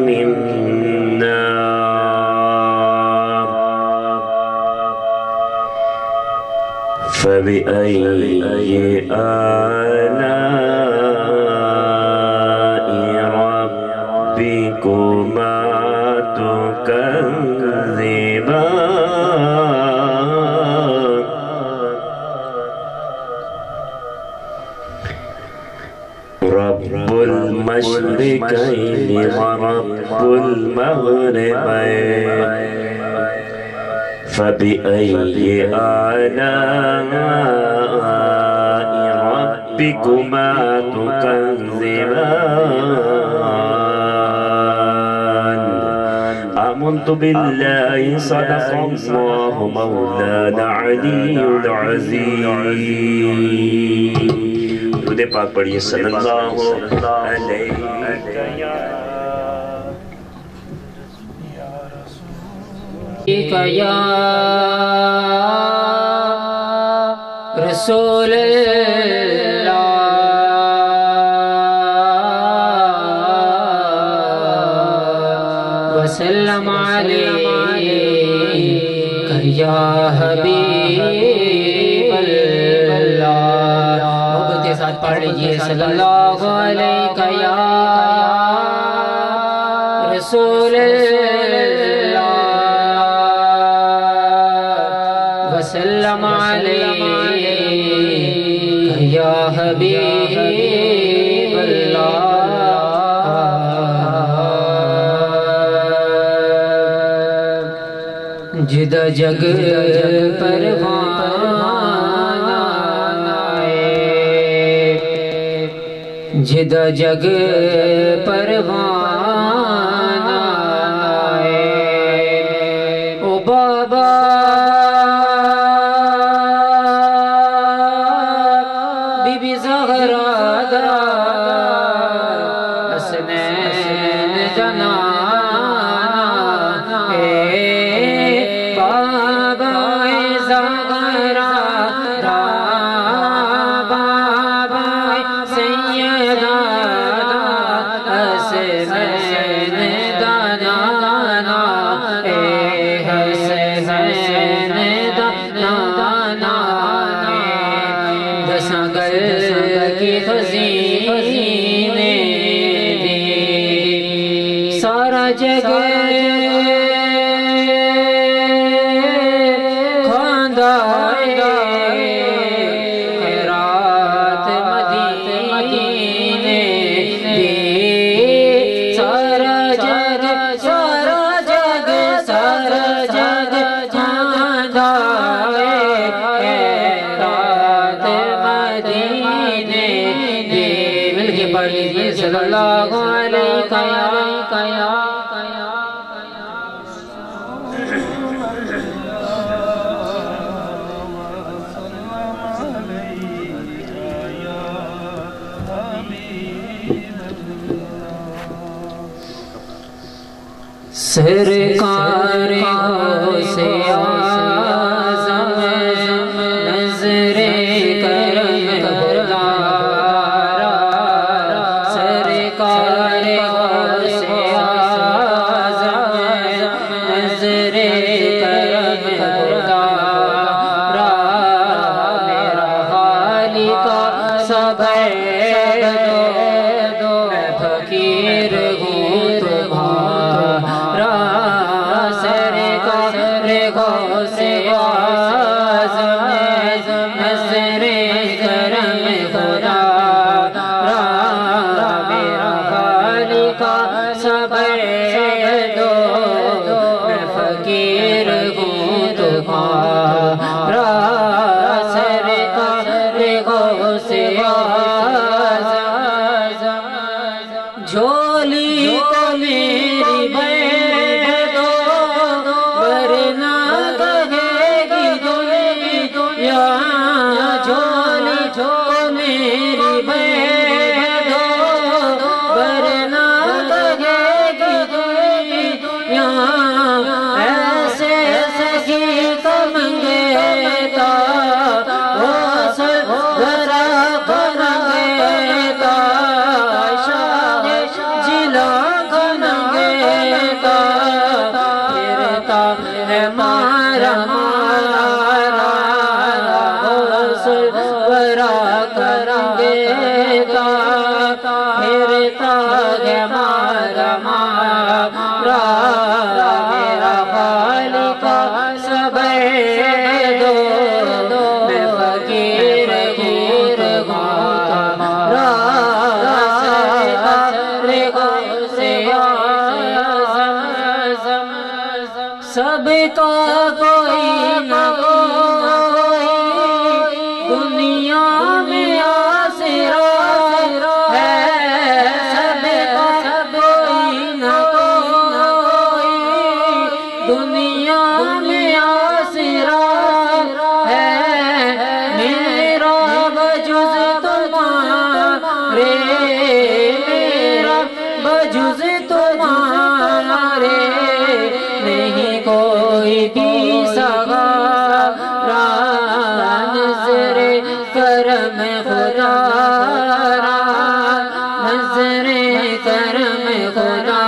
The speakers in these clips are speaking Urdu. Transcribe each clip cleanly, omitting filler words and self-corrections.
من نار فبأي آلاء ربكما تكذبان رب المشرقين ورب المغربين فبأي آلاء ربكما تكذبان آمنت بالله صدق الله مولانا علي العظيم درود پاک پڑھیے صلی اللہ علیہ یا رسول اللہ وسلم علیک یا حبیب اللہ محبت کے ساتھ پڑھ لیجئے صلی اللہ علیہ یا رسول اللہ وسلم علیک یا حبیب اللہ جدہ جگ پروان آئے جدہ جگ پروان آئے او بابا بی بی زہرا دا حسنین جنانا بابا زہرا دا بابا سیدہ حسنین دانانا حسنین دانانا دساں گل کی خزینے دی سارا جگ کھاندا خیرات مدینے دی سارا جگ کھاندا خیرات مدینے دی مل کے پڑھ لیجئے صلی اللہ علیہ یا سرکار غوث اعظم نظر کرم گزارا سرکار غوث اعظم نظر کرم گزارا میرا حالی کا صبر دو میں فقیر ہوں تمہارا سرکار غوث اعظم نظر کرم گزارا میرا حالی کا صبر دو میں فقیر ہوں تمہارا سرکار غوث اعظم جھولی کو میری بھر دو ورنہ کہے گی دنیا جھولی کو میری بھر دو ورنہ کہے گی دنیا ایسے سخی کا منگیتا غسل ذرا کو منگیتا شاہ جلا سب کا کوئی نہ کوئی دنیا میں آسرا ہے، سب کا کوئی نہ کوئی دنیا میں آسرا ہے، میرا بجز تمہارے، میرا بجز تمہارے نہیں کوئی بھی سہارا، نظر کرم خدا را، نظر کرم خدا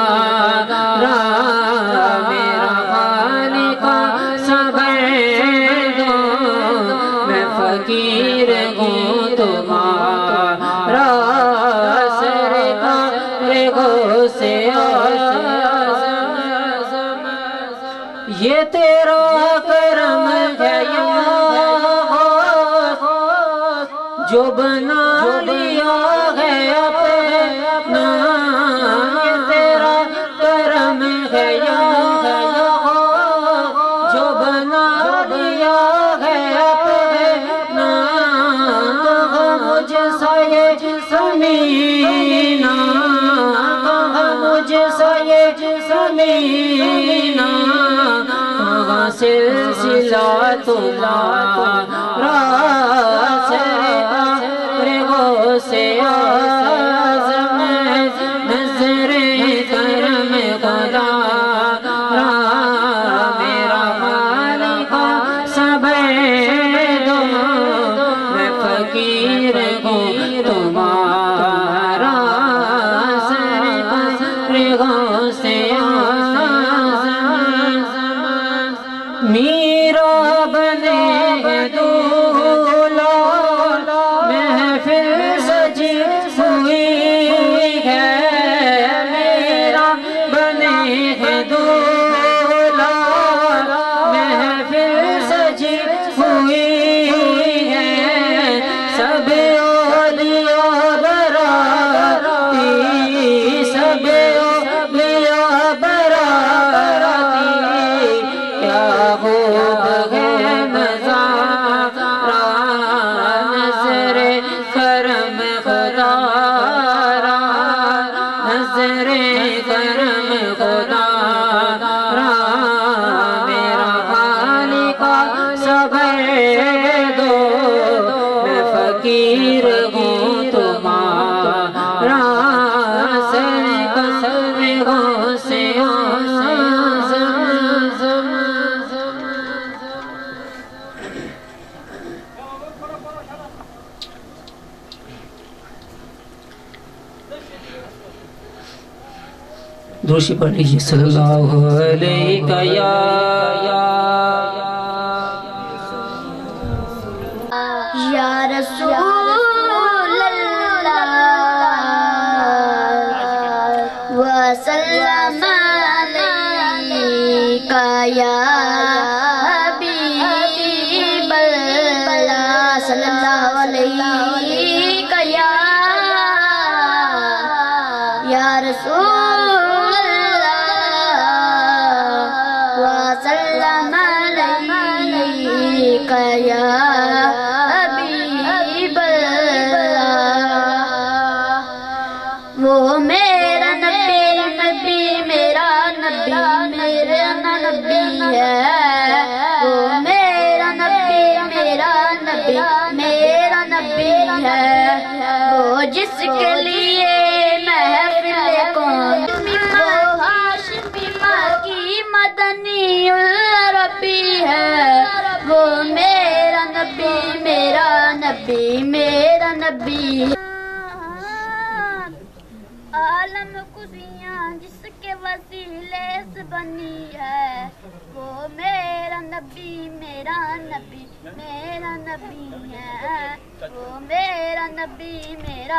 را، میرا خالق صبر دو، میں فقیر ہوں تمہارا، سرکار غوث اعظم، یہ تیرا کرم ہے یا جو بنا لیا ہے اپنا، یہ تیرا کرم ہے یا جو بنا لیا ہے اپنا، مجھ سا یہ زمینہ، مجھ سا یہ زمینہ، کہاں سلسلہ تمہارا، سرکار غوث اعظم، نظر کرم خدا را، میرا خالق صبر دو، میں فقیر ہوں تمہارا، سرکار غوث اعظم، میرا بنے دولہ، محفل سجی ہوئی ہے، میرا بنے دولہ، محفل سجی ہوئی ہے، سب اولیاء براتی، سب اولیاء براتی، کیا خوب ہے نظارہ، نظر کرم خدا را، نظر کرم خدا را، میرا خالق صبر دو، میں فقیر ہوں تمہارا، سرکار غوث اعظم، دوشی پڑھ لیجیے صلی اللہ علیہ یا رسول اللہ وسلم علیکہ یا حبیب اللہ، صلی اللہ علیہ یا رسول اللہ وسلم علیکہ یا حبیب اللہ، وہ میرا نبی، نبی میرا نبی، میرا نبی ہے، وہ میرا نبی، میرا نبی، میرا نبی ہے، وہ جس کے لیے محفل کون، وہ ہاشمی مکی مدنی العربی ہے، وہ میرا نبی، میرا نبی، میرا نبی، عالم کزیاں جس کے وسیلے سے بنی ہے، وہ میرا نبی، میرا نبی، میرا نبی ہے، وہ میرا نبی، میرا